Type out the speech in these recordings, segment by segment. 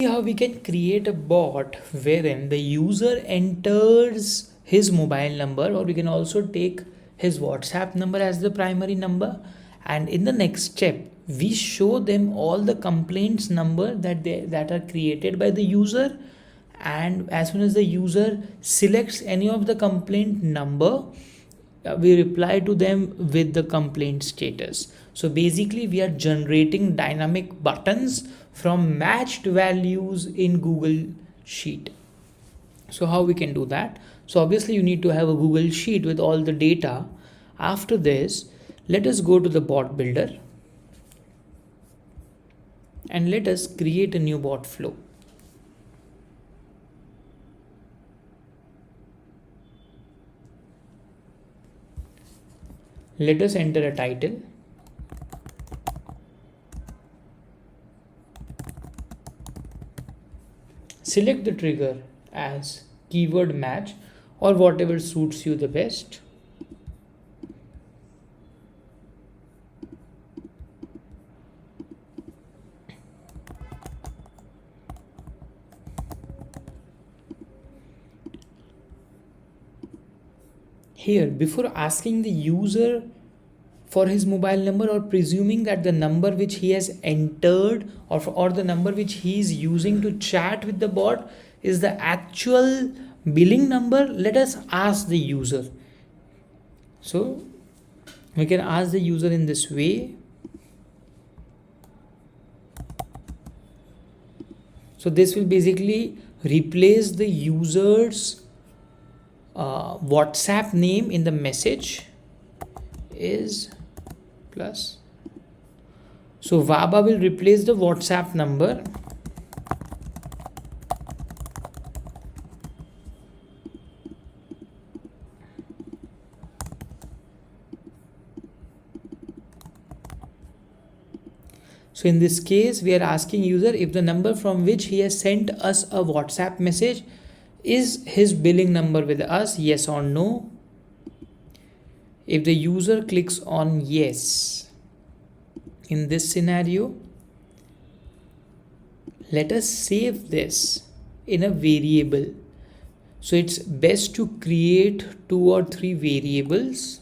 how we can create a bot wherein the user enters his mobile number, or we can also take his WhatsApp number as the primary number, and in the next step we show them all the complaints number that are created by the user, and as soon as the user selects any of the complaint number, we reply to them with the complaint status. So basically we are generating dynamic buttons from matched values in Google Sheet. So how we can do that? So obviously you need to have a Google Sheet with all the data. After this, let us go to the bot builder and let us create a new bot flow. Let us enter a title. Select the trigger as keyword match or whatever suits you the best. Here, before asking the user for his mobile number, or presuming that the number which he has entered or the number which he is using to chat with the bot is the actual billing number, let us ask the user. So we can ask the user in this way. So this will basically replace the user's WhatsApp name in the message is plus. So Vaba will replace the WhatsApp number. So in this case, we are asking user if the number from which he has sent us a WhatsApp message is his billing number with us, yes or no. If the user clicks on yes, in this scenario, let us save this in a variable. So it's best to create 2 or 3 variables.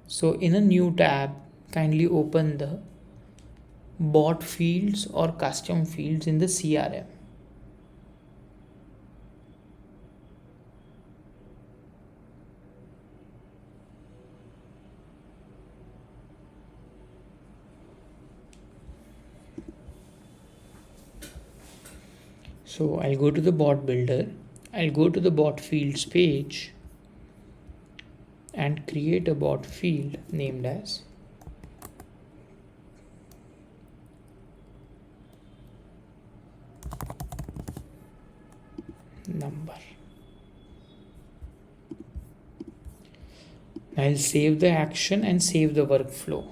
So in a new tab, kindly open the bot fields or custom fields in the CRM. So I'll go to the bot builder, I'll go to the bot fields page and create a bot field named as number. I'll save the action and save the workflow.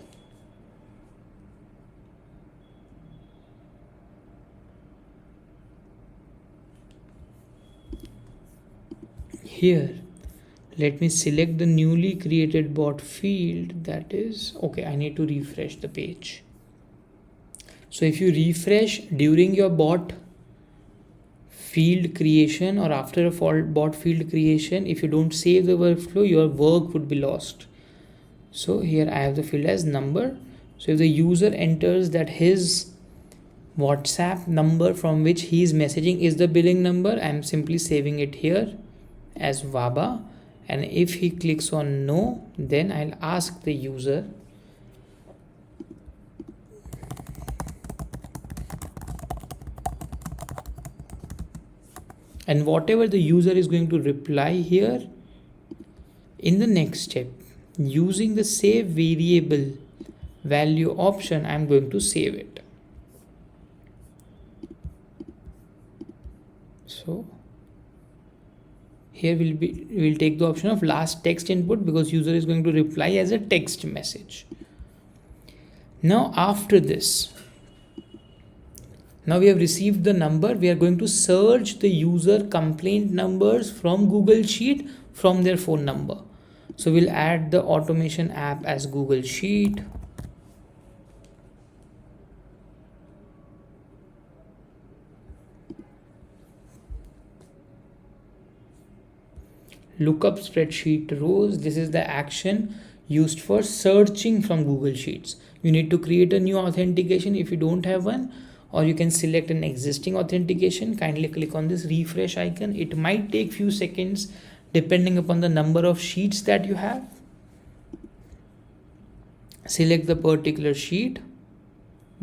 Here, let me select the newly created bot field, that is, okay, I need to refresh the page. So if you refresh during your bot field creation or after a bot field creation, if you don't save the workflow, your work would be lost. So here I have the field as number. So if the user enters that his WhatsApp number from which he is messaging is the billing number, I am simply saving it here as Vaba, and if he clicks on no, then I'll ask the user and whatever the user is going to reply here, in the next step, using the save variable value option, I'm going to save it. So here we'll take the option of last text input because user is going to reply as a text message. Now after this, now we have received the number, we are going to search the user complaint numbers from Google Sheet from their phone number. So we'll add the automation app as Google Sheet. Lookup spreadsheet rows. This is the action used for searching from Google Sheets. You need to create a new authentication if you don't have one, or you can select an existing authentication. Kindly click on this refresh icon. It might take few seconds depending upon the number of sheets that you have. Select the particular sheet.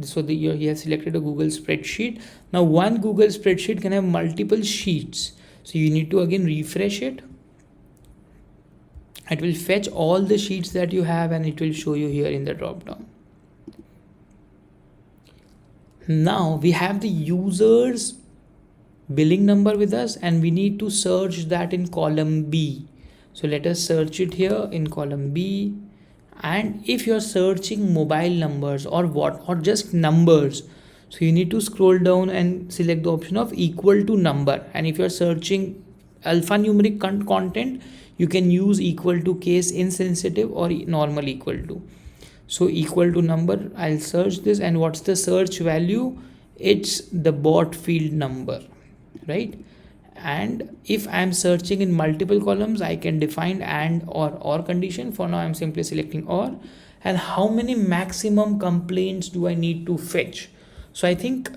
So you have selected a Google spreadsheet. Now one Google spreadsheet can have multiple sheets, so you need to again refresh it. It will fetch all the sheets that you have and it will show you here in the drop down. Now we have the user's billing number with us and we need to search that in column B. So let us search it here in column B. And if you're searching mobile numbers or just numbers, so you need to scroll down and select the option of equal to number. And if you're searching alphanumeric content, you can use equal to case insensitive or normal equal to. So equal to number, I'll search this, and what's the search value? It's the bot field number, right? And if I'm searching in multiple columns, I can define and or condition. For now I'm simply selecting or. And how many maximum complaints do I need to fetch? So I think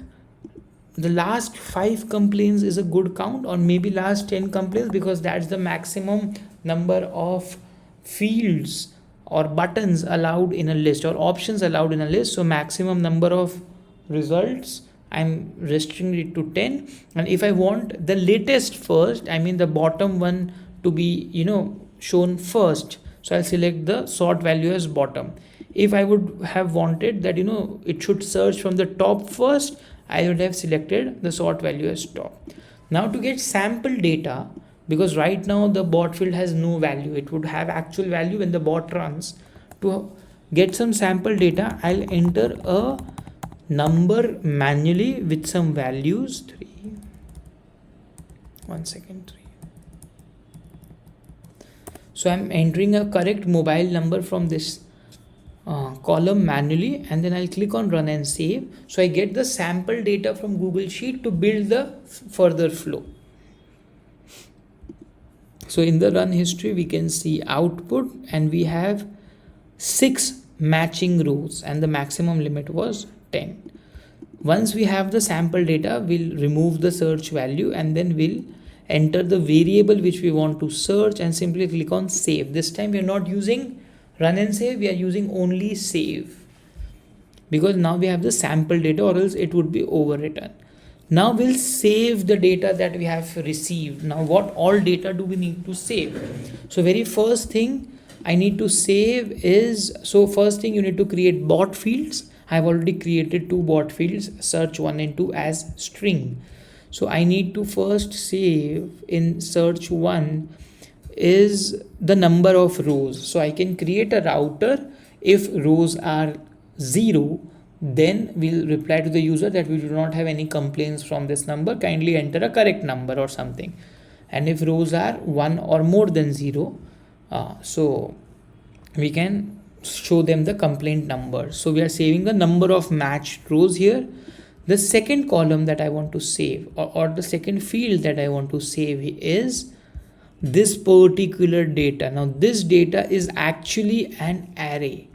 the last 5 complaints is a good count, or maybe last 10 complaints, because that's the maximum number of fields or buttons allowed in a list or options allowed in a list. So maximum number of results, I'm restricting it to 10. And if I want the latest first, I mean the bottom one to be shown first, so I'll select the sort value as bottom. If I would have wanted that it should search from the top first, I would have selected the sort value as top. Now to get sample data, because right now the bot field has no value, it would have actual value when the bot runs. To get some sample data, I'll enter a number manually with some values. 3 1 second 3. So I'm entering a correct mobile number from this column manually, and then I'll click on run and save. So I get the sample data from Google Sheet to build the further flow. So in the run history, we can see output, and we have 6 matching rows, and the maximum limit was 10. Once we have the sample data, we'll remove the search value, and then we'll enter the variable which we want to search and simply click on save. This time we are not using run and save, we are using only save, because now we have the sample data, or else it would be overwritten. Now we'll save the data that we have received. Now what all data do we need to save? So very first thing I need to save is, so first thing you need to create bot fields. I've already created 2 bot fields, search 1 and 2 as string. So I need to first save in search 1 is the number of rows. So I can create a router. If rows are 0, then we'll reply to the user that we do not have any complaints from this number, kindly enter a correct number or something. And if rows are 1 or more than 0, so we can show them the complaint number. So we are saving the number of matched rows here. The second column that I want to save, or the second field that I want to save, is this particular data. Now this data is actually an array.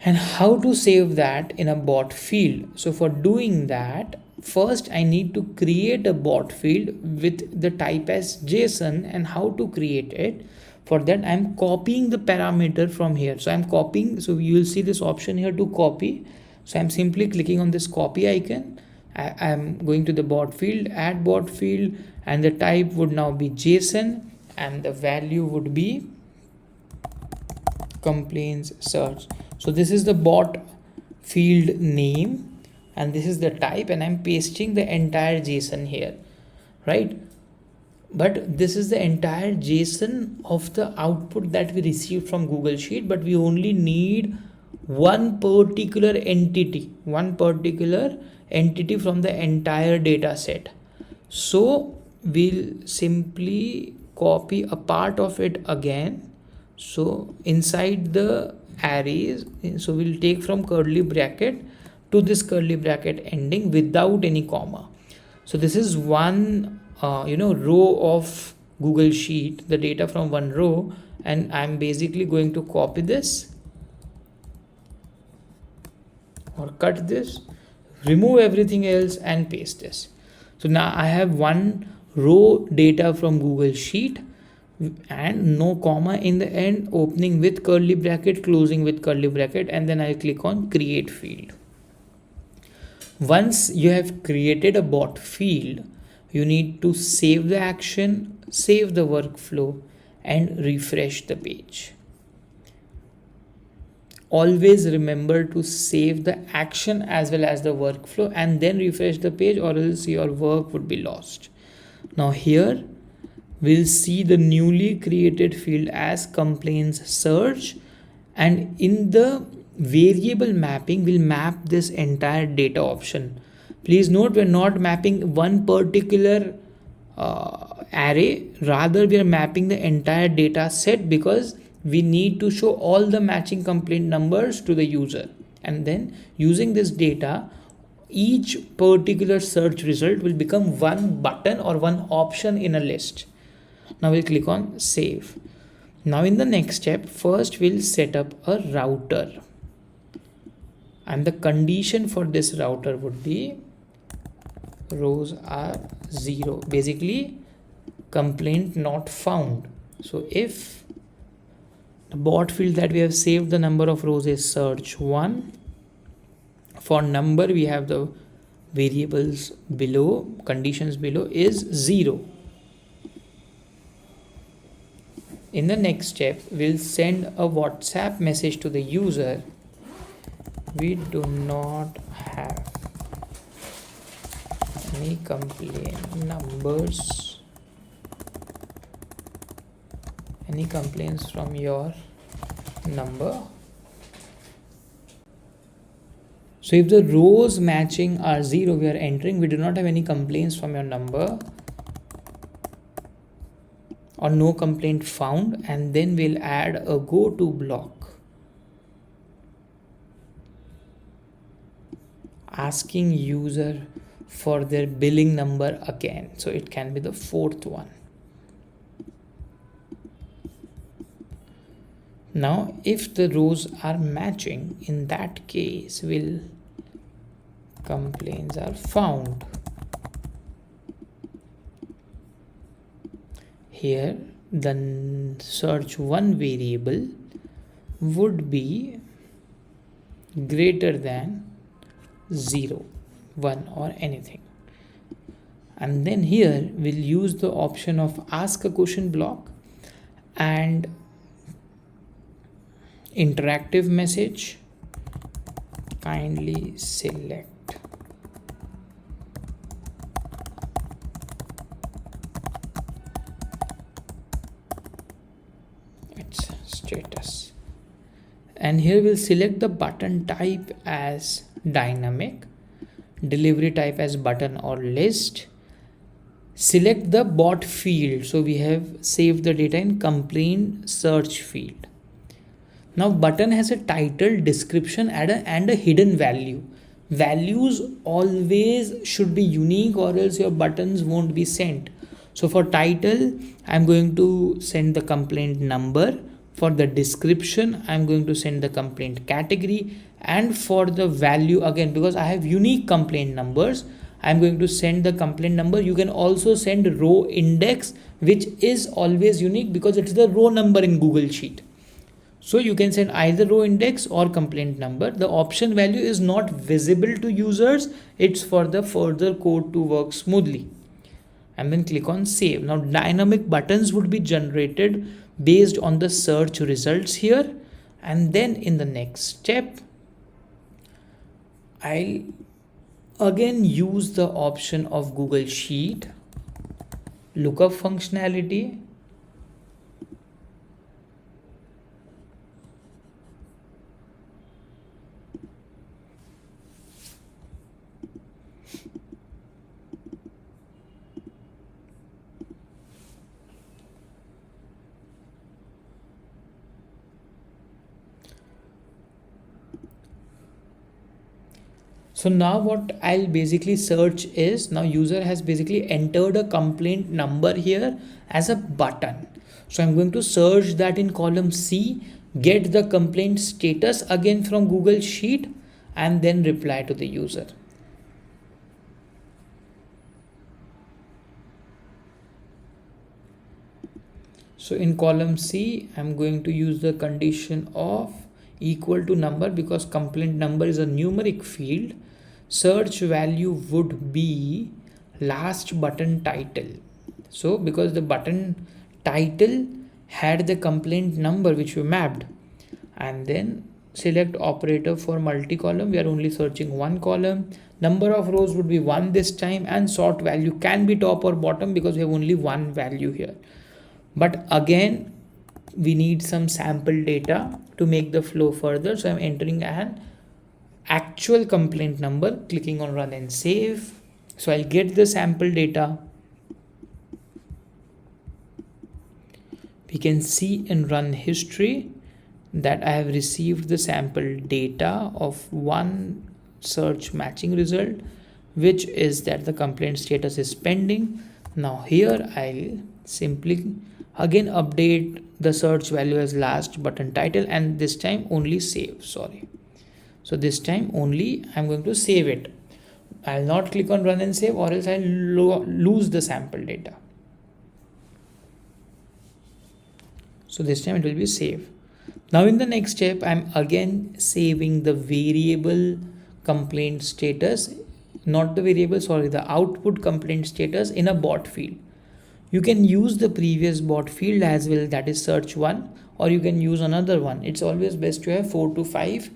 And how to save that in a bot field? So for doing that, first I need to create a bot field with the type as JSON. And how to create it? For that I'm copying the parameter from here. So I'm copying, so you will see this option here to copy. So I'm simply clicking on this copy icon. I'm going to the bot field, add bot field, and the type would now be JSON, and the value would be complaints search. So this is the bot field name, and this is the type, and I'm pasting the entire JSON here, right? But this is the entire JSON of the output that we received from Google Sheet, but we only need one particular entity from the entire data set. So we'll simply copy a part of it again. So inside the arrays, so we'll take from curly bracket to this curly bracket ending without any comma. So this is one row of Google Sheet, the data from one row, and I'm basically going to copy this or cut this, remove everything else and paste this. So now I have one row data from Google Sheet and no comma in the end, opening with curly bracket, closing with curly bracket, and then I click on create field. Once you have created a bot field, you need to save the action, save the workflow, and refresh the page. Always remember to save the action as well as the workflow and then refresh the page, or else your work would be lost. Now here we'll see the newly created field as complaints search, and in the variable mapping we'll map this entire data option. Please note, we're not mapping one particular array, rather we are mapping the entire data set, because we need to show all the matching complaint numbers to the user, and then using this data each particular search result will become one button or one option in a list. Now we'll click on save. Now in the next step, first we'll set up a router, and the condition for this router would be rows are 0, basically complaint not found. So if the bot field that we have saved, the number of rows is search 1. For number we have the variables below, conditions below is 0. In the next step, we'll send a WhatsApp message to the user. We do not have any complaint numbers, any complaints from your number. So if the rows matching are 0, we are entering we do not have any complaints from your number, or no complaint found, and then we'll add a go to block asking user for their billing number again, so it can be the 4th one. Now if the rows are matching, in that case will complaints are found. Here the search 1 variable would be greater than 0, 1 or anything, and then here we'll use the option of ask a question block and interactive message, kindly select its status, and here we'll select the button type as dynamic, delivery type as button or list, select the bot field, so we have saved the data in complaint search field. Now button has a title, description and a hidden value. Values always should be unique, or else your buttons won't be sent. So for title, I'm going to send the complaint number. For the description, I'm going to send the complaint category, and for the value, again, because I have unique complaint numbers, I'm going to send the complaint number. You can also send row index, which is always unique because it's the row number in Google Sheet. So you can send either row index or complaint number. The option value is not visible to users. It's for the further code to work smoothly. And then click on save. Now dynamic buttons would be generated based on the search results here. And then in the next step, I'll again use the option of Google Sheet lookup functionality. So now what I'll basically search is, now user has basically entered a complaint number here as a button. So I'm going to search that in column C, get the complaint status again from Google Sheet, and then reply to the user. So in column C, I'm going to use the condition of equal to number, because complaint number is a numeric field. Search value would be last button title. So because the button title had the complaint number which we mapped, and then select operator for multi-column. We are only searching one column. Number of rows would be 1 this time, and sort value can be top or bottom because we have only one value here. But again, we need some sample data to make the flow further. So I'm entering an actual complaint number, clicking on run and save. So I'll get the sample data. We can see in run history that I have received the sample data of one search matching result, which is that the complaint status is pending. Now here I'll simply again update the search value as last button title, and this time only save. So this time only I'm going to save it. I'll not click on run and save, or else I'll lose the sample data. So this time it will be save. Now in the next step, I'm again saving the variable complaint status, not the variable, sorry, the output complaint status in a bot field. You can use the previous bot field as well, that is search one, or you can use another one. It's always best to have 4 to 5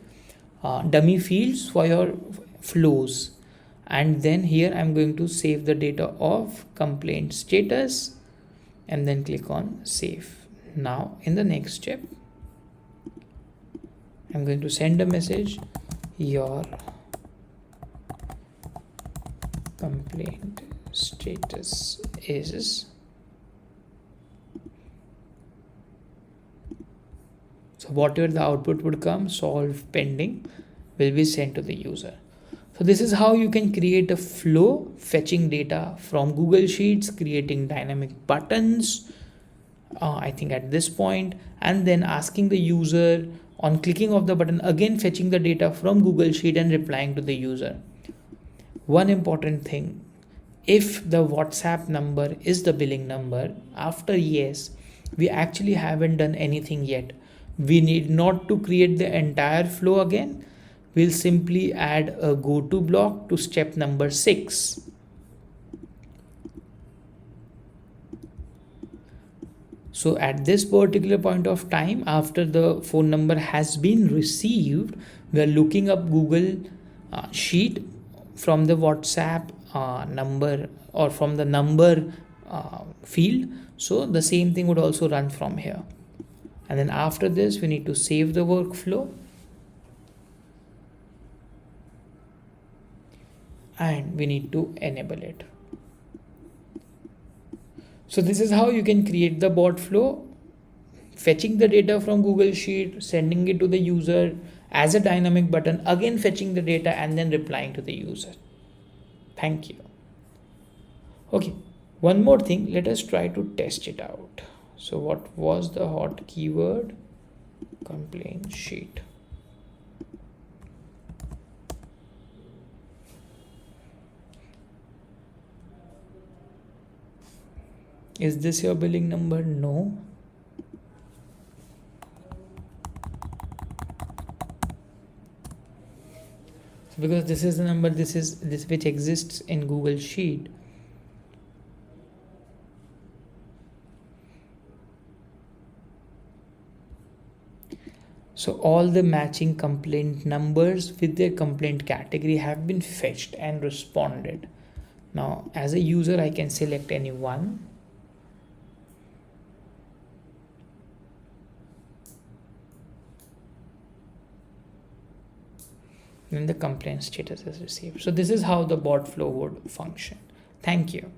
dummy fields for your flows. And then here I'm going to save the data of complaint status and then click on save. Now in the next step, I'm going to send a message, your complaint status is. So whatever the output would come, solve pending, will be sent to the user. So this is how you can create a flow, fetching data from Google Sheets, creating dynamic buttons, I think at this point, and then asking the user on clicking of the button, again fetching the data from Google Sheet and replying to the user. One important thing, if the WhatsApp number is the billing number, after yes, we actually haven't done anything yet. We need not to create the entire flow again. We'll simply add a go to block to step number 6. So at this particular point of time, after the phone number has been received, we are looking up Google Sheet from the WhatsApp number, or from the number field. So the same thing would also run from here. And then after this, we need to save the workflow. And we need to enable it. So this is how you can create the bot flow, fetching the data from Google Sheet, sending it to the user as a dynamic button, again fetching the data and then replying to the user. Thank you. Okay, one more thing, let us try to test it out. So what was the hot keyword? Complaint sheet. Is this your billing number? No. So because this is the number, this which exists in Google Sheet. So all the matching complaint numbers with their complaint category have been fetched and responded. Now as a user, I can select any one. Then the complaint status is received. So this is how the bot flow would function. Thank you.